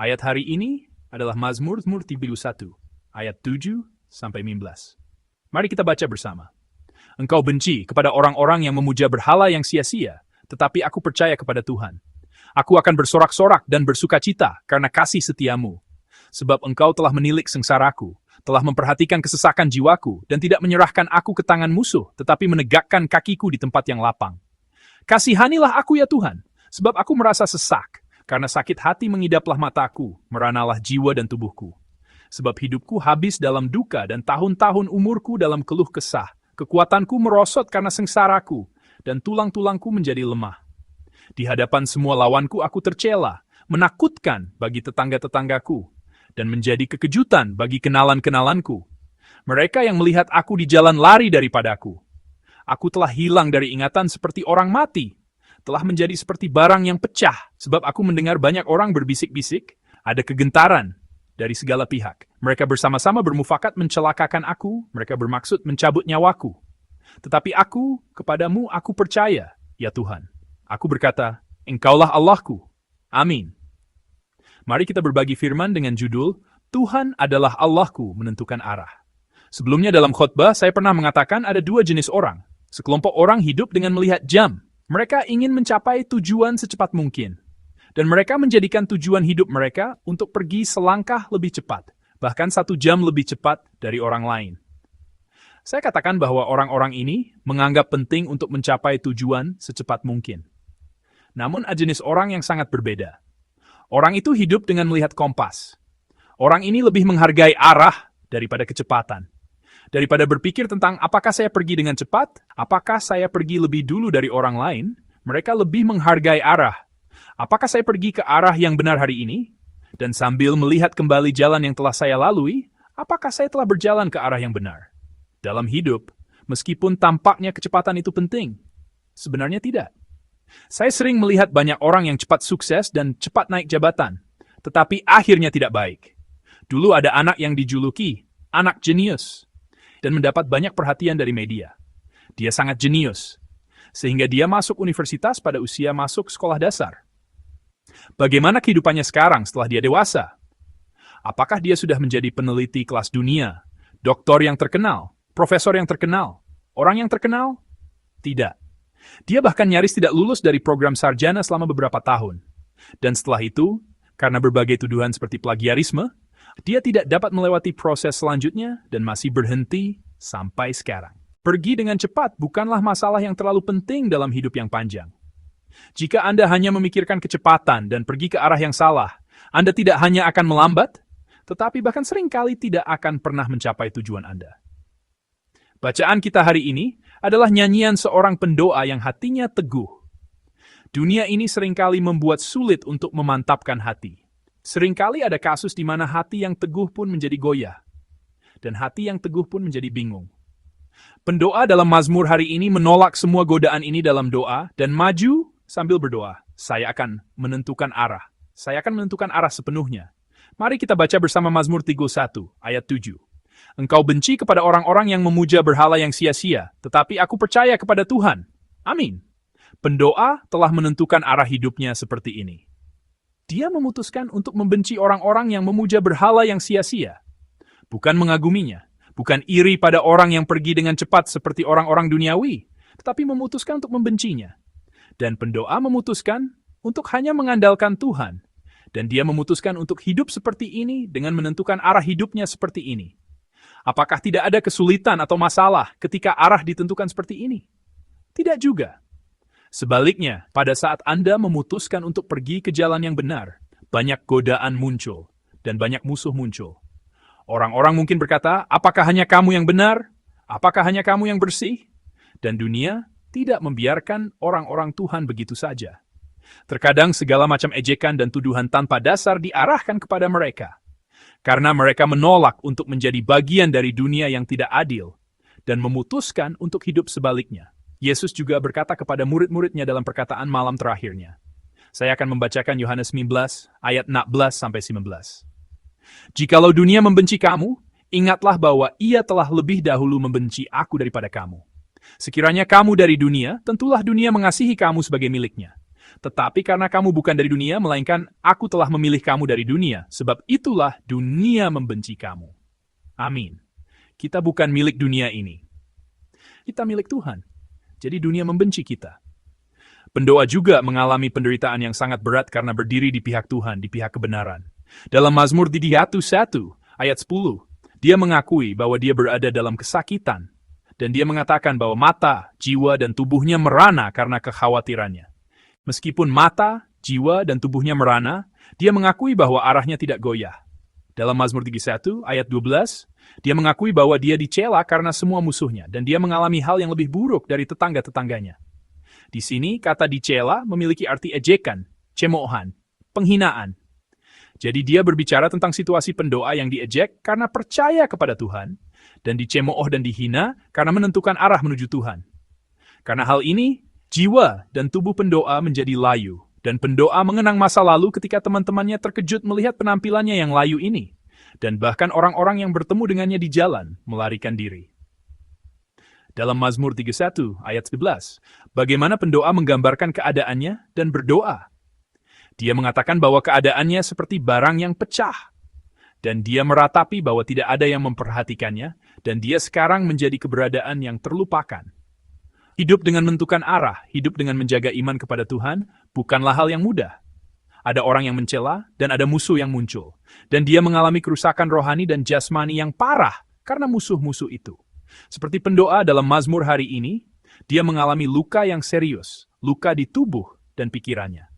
Ayat hari ini adalah Mazmur 31, ayat 7 sampai 15. Mari kita baca bersama. Engkau benci kepada orang-orang yang memuja berhala yang sia-sia, tetapi aku percaya kepada Tuhan. Aku akan bersorak-sorak dan bersukacita karena kasih setiamu. Sebab engkau telah menilik sengsaraku, telah memperhatikan kesesakan jiwaku, dan tidak menyerahkan aku ke tangan musuh, tetapi menegakkan kakiku di tempat yang lapang. Kasihanilah aku ya Tuhan, sebab aku merasa sesak. Karena sakit hati mengidaplah mataku, meranalah jiwa dan tubuhku. Sebab hidupku habis dalam duka dan tahun-tahun umurku dalam keluh kesah. Kekuatanku merosot karena sengsaraku, dan tulang-tulangku menjadi lemah. Di hadapan semua lawanku aku tercela, menakutkan bagi tetangga-tetanggaku, dan menjadi kekejutan bagi kenalan-kenalanku. Mereka yang melihat aku di jalan lari daripadaku. Aku telah hilang dari ingatan seperti orang mati, telah menjadi seperti barang yang pecah, sebab aku mendengar banyak orang berbisik-bisik, ada kegentaran dari segala pihak. Mereka bersama-sama bermufakat mencelakakan aku, mereka bermaksud mencabut nyawaku. Tetapi aku, kepadamu aku percaya, ya Tuhan. Aku berkata, Engkaulah Allahku. Amin. Mari kita berbagi firman dengan judul, Tuhan adalah Allahku menentukan arah. Sebelumnya dalam khotbah, saya pernah mengatakan ada dua jenis orang. Sekelompok orang hidup dengan melihat jam. Mereka ingin mencapai tujuan secepat mungkin. Dan mereka menjadikan tujuan hidup mereka untuk pergi selangkah lebih cepat, bahkan 1 jam lebih cepat dari orang lain. Saya katakan bahwa orang-orang ini menganggap penting untuk mencapai tujuan secepat mungkin. Namun ada jenis orang yang sangat berbeda. Orang itu hidup dengan melihat kompas. Orang ini lebih menghargai arah daripada kecepatan. Daripada berpikir tentang apakah saya pergi dengan cepat, apakah saya pergi lebih dulu dari orang lain, mereka lebih menghargai arah. Apakah saya pergi ke arah yang benar hari ini? Dan sambil melihat kembali jalan yang telah saya lalui, apakah saya telah berjalan ke arah yang benar? Dalam hidup, meskipun tampaknya kecepatan itu penting, sebenarnya tidak. Saya sering melihat banyak orang yang cepat sukses dan cepat naik jabatan, tetapi akhirnya tidak baik. Dulu ada anak yang dijuluki anak jenius, dan mendapat banyak perhatian dari media. Dia sangat jenius, sehingga dia masuk universitas pada usia masuk sekolah dasar. Bagaimana kehidupannya sekarang setelah dia dewasa? Apakah dia sudah menjadi peneliti kelas dunia, doktor yang terkenal, profesor yang terkenal, orang yang terkenal? Tidak. Dia bahkan nyaris tidak lulus dari program sarjana selama beberapa tahun. Dan setelah itu, karena berbagai tuduhan seperti plagiarisme, dia tidak dapat melewati proses selanjutnya dan masih berhenti sampai sekarang. Pergi dengan cepat bukanlah masalah yang terlalu penting dalam hidup yang panjang. Jika Anda hanya memikirkan kecepatan dan pergi ke arah yang salah, Anda tidak hanya akan melambat, tetapi bahkan seringkali tidak akan pernah mencapai tujuan Anda. Bacaan kita hari ini adalah nyanyian seorang pendoa yang hatinya teguh. Dunia ini seringkali membuat sulit untuk memantapkan hati. Seringkali ada kasus di mana hati yang teguh pun menjadi goyah, dan hati yang teguh pun menjadi bingung. Pendoa dalam Mazmur hari ini menolak semua godaan ini dalam doa dan maju sambil berdoa. Saya akan menentukan arah. Saya akan menentukan arah sepenuhnya. Mari kita baca bersama Mazmur 31, ayat 7. Engkau benci kepada orang-orang yang memuja berhala yang sia-sia, tetapi aku percaya kepada Tuhan. Amin. Pendoa telah menentukan arah hidupnya seperti ini. Dia memutuskan untuk membenci orang-orang yang memuja berhala yang sia-sia. Bukan mengaguminya, bukan iri pada orang yang pergi dengan cepat seperti orang-orang duniawi, tetapi memutuskan untuk membencinya. Dan pendoa memutuskan untuk hanya mengandalkan Tuhan. Dan dia memutuskan untuk hidup seperti ini dengan menentukan arah hidupnya seperti ini. Apakah tidak ada kesulitan atau masalah ketika arah ditentukan seperti ini? Tidak juga. Sebaliknya, pada saat Anda memutuskan untuk pergi ke jalan yang benar, banyak godaan muncul dan banyak musuh muncul. Orang-orang mungkin berkata, apakah hanya kamu yang benar? Apakah hanya kamu yang bersih? Dan dunia tidak membiarkan orang-orang Tuhan begitu saja. Terkadang segala macam ejekan dan tuduhan tanpa dasar diarahkan kepada mereka. Karena mereka menolak untuk menjadi bagian dari dunia yang tidak adil dan memutuskan untuk hidup sebaliknya. Yesus juga berkata kepada murid-muridnya dalam perkataan malam terakhirnya. Saya akan membacakan Yohanes 19 ayat 16-19. Jikalau dunia membenci kamu, ingatlah bahwa ia telah lebih dahulu membenci aku daripada kamu. Sekiranya kamu dari dunia, tentulah dunia mengasihi kamu sebagai miliknya. Tetapi karena kamu bukan dari dunia, melainkan aku telah memilih kamu dari dunia, sebab itulah dunia membenci kamu. Amin. Kita bukan milik dunia ini. Kita milik Tuhan. Jadi dunia membenci kita. Pendoa juga mengalami penderitaan yang sangat berat karena berdiri di pihak Tuhan, di pihak kebenaran. Dalam Mazmur 101 ayat 10, dia mengakui bahwa dia berada dalam kesakitan. Dan dia mengatakan bahwa mata, jiwa, dan tubuhnya merana karena kekhawatirannya. Meskipun mata, jiwa, dan tubuhnya merana, dia mengakui bahwa arahnya tidak goyah. Dalam Mazmur 31 ayat 12, dia mengakui bahwa dia dicela karena semua musuhnya, dan dia mengalami hal yang lebih buruk dari tetangga-tetangganya. Di sini, kata dicela memiliki arti ejekan, cemoohan, penghinaan. Jadi dia berbicara tentang situasi pendoa yang diejek karena percaya kepada Tuhan, dan dicemooh dan dihina karena menentukan arah menuju Tuhan. Karena hal ini, jiwa dan tubuh pendoa menjadi layu, dan pendoa mengenang masa lalu ketika teman-temannya terkejut melihat penampilannya yang layu ini, dan bahkan orang-orang yang bertemu dengannya di jalan melarikan diri. Dalam Mazmur 31 ayat 11, bagaimana pendoa menggambarkan keadaannya dan berdoa. Dia mengatakan bahwa keadaannya seperti barang yang pecah, dan dia meratapi bahwa tidak ada yang memperhatikannya, dan dia sekarang menjadi keberadaan yang terlupakan. Hidup dengan menentukan arah, hidup dengan menjaga iman kepada Tuhan, bukanlah hal yang mudah. Ada orang yang mencela, dan ada musuh yang muncul. Dan dia mengalami kerusakan rohani dan jasmani yang parah karena musuh-musuh itu. Seperti pendoa dalam Mazmur hari ini, dia mengalami luka yang serius, luka di tubuh dan pikirannya.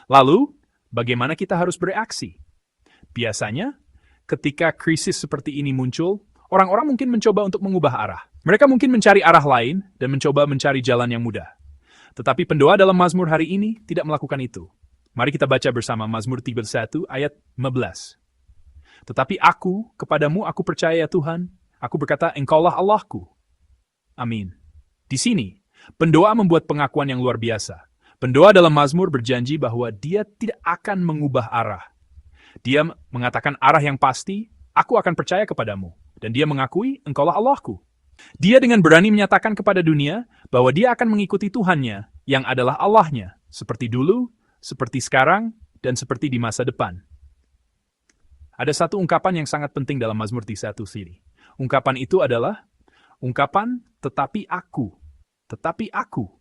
Lalu, bagaimana kita harus bereaksi? Biasanya, ketika krisis seperti ini muncul, orang-orang mungkin mencoba untuk mengubah arah. Mereka mungkin mencari arah lain dan mencoba mencari jalan yang mudah. Tetapi pendoa dalam Mazmur hari ini tidak melakukan itu. Mari kita baca bersama Mazmur 31 ayat 15. Tetapi aku, kepadamu aku percaya ya Tuhan, aku berkata Engkaulah Allahku. Amin. Di sini, pendoa membuat pengakuan yang luar biasa. Pendoa dalam Mazmur berjanji bahwa dia tidak akan mengubah arah. Dia mengatakan arah yang pasti, aku akan percaya kepadamu. Dan dia mengakui, Engkaulah Allahku. Dia dengan berani menyatakan kepada dunia bahwa dia akan mengikuti Tuhannya, yang adalah Allahnya, seperti dulu, seperti sekarang, dan seperti di masa depan. Ada satu ungkapan yang sangat penting dalam Mazmur 31 sini. Ungkapan itu adalah, ungkapan tetapi aku. Tetapi aku.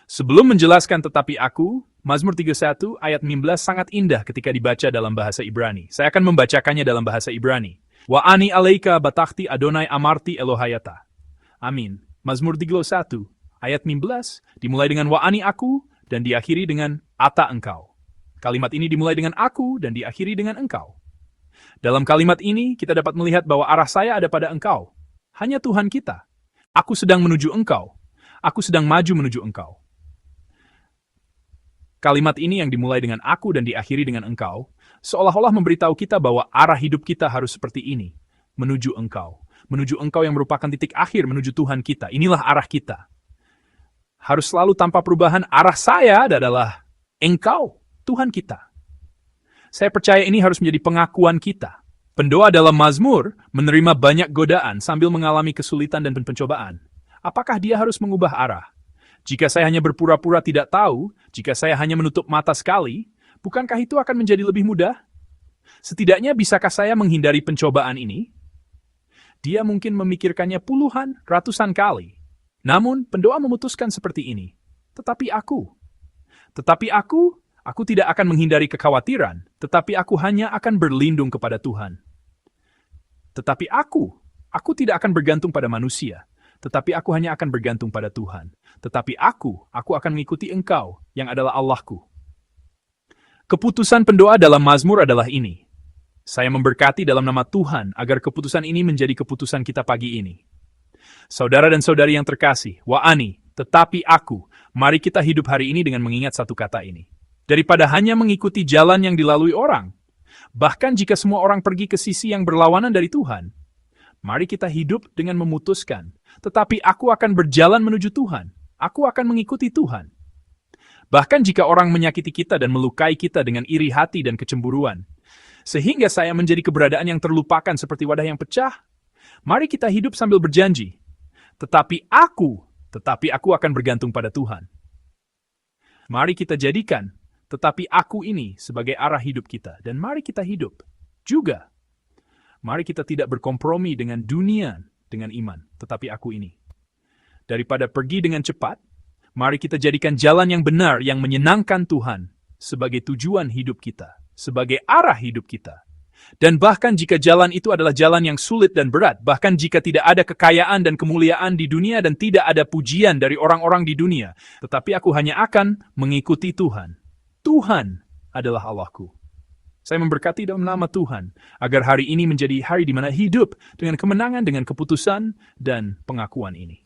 Sebelum menjelaskan tetapi aku, Mazmur 31 ayat 15 sangat indah ketika dibaca dalam bahasa Ibrani. Saya akan membacakannya dalam bahasa Ibrani. Wa ani aleika batakti Adonai amarti Elohayata. Amin. Mazmur 31 ayat 15 dimulai dengan wa ani aku dan diakhiri dengan ata engkau. Kalimat ini dimulai dengan aku dan diakhiri dengan engkau. Dalam kalimat ini kita dapat melihat bahwa arah saya ada pada engkau. Hanya Tuhan kita. Aku sedang menuju engkau. Aku sedang maju menuju engkau. Kalimat ini yang dimulai dengan aku dan diakhiri dengan engkau, seolah-olah memberitahu kita bahwa arah hidup kita harus seperti ini, menuju engkau. Menuju engkau yang merupakan titik akhir menuju Tuhan kita. Inilah arah kita. Harus selalu tanpa perubahan, arah saya adalah engkau, Tuhan kita. Saya percaya ini harus menjadi pengakuan kita. Pendoa dalam Mazmur menerima banyak godaan sambil mengalami kesulitan dan pencobaan. Apakah dia harus mengubah arah? Jika saya hanya berpura-pura tidak tahu, jika saya hanya menutup mata sekali, bukankah itu akan menjadi lebih mudah? Setidaknya bisakah saya menghindari pencobaan ini? Dia mungkin memikirkannya puluhan, ratusan kali. Namun, pendoa memutuskan seperti ini. Tetapi aku tidak akan menghindari kekhawatiran, tetapi aku hanya akan berlindung kepada Tuhan. Tetapi aku tidak akan bergantung pada manusia. Tetapi aku hanya akan bergantung pada Tuhan. Tetapi aku akan mengikuti Engkau, yang adalah Allahku. Keputusan pendoa dalam Mazmur adalah ini. Saya memberkati dalam nama Tuhan, agar keputusan ini menjadi keputusan kita pagi ini. Saudara dan saudari yang terkasih, wa'ani, tetapi aku, mari kita hidup hari ini dengan mengingat satu kata ini. Daripada hanya mengikuti jalan yang dilalui orang, bahkan jika semua orang pergi ke sisi yang berlawanan dari Tuhan, mari kita hidup dengan memutuskan, tetapi aku akan berjalan menuju Tuhan. Aku akan mengikuti Tuhan. Bahkan jika orang menyakiti kita dan melukai kita dengan iri hati dan kecemburuan, sehingga saya menjadi keberadaan yang terlupakan seperti wadah yang pecah, mari kita hidup sambil berjanji, tetapi aku akan bergantung pada Tuhan. Mari kita jadikan tetapi aku ini sebagai arah hidup kita. Dan mari kita hidup juga. Mari kita tidak berkompromi dengan dunia, dengan iman. Tetapi aku ini. Daripada pergi dengan cepat, mari kita jadikan jalan yang benar, yang menyenangkan Tuhan, sebagai tujuan hidup kita, sebagai arah hidup kita. Dan bahkan jika jalan itu adalah jalan yang sulit dan berat, bahkan jika tidak ada kekayaan dan kemuliaan di dunia dan tidak ada pujian dari orang-orang di dunia, tetapi aku hanya akan mengikuti Tuhan. Tuhan adalah Allahku. Saya memberkati dalam nama Tuhan, agar hari ini menjadi hari di mana hidup dengan kemenangan, dengan keputusan, dan pengakuan ini.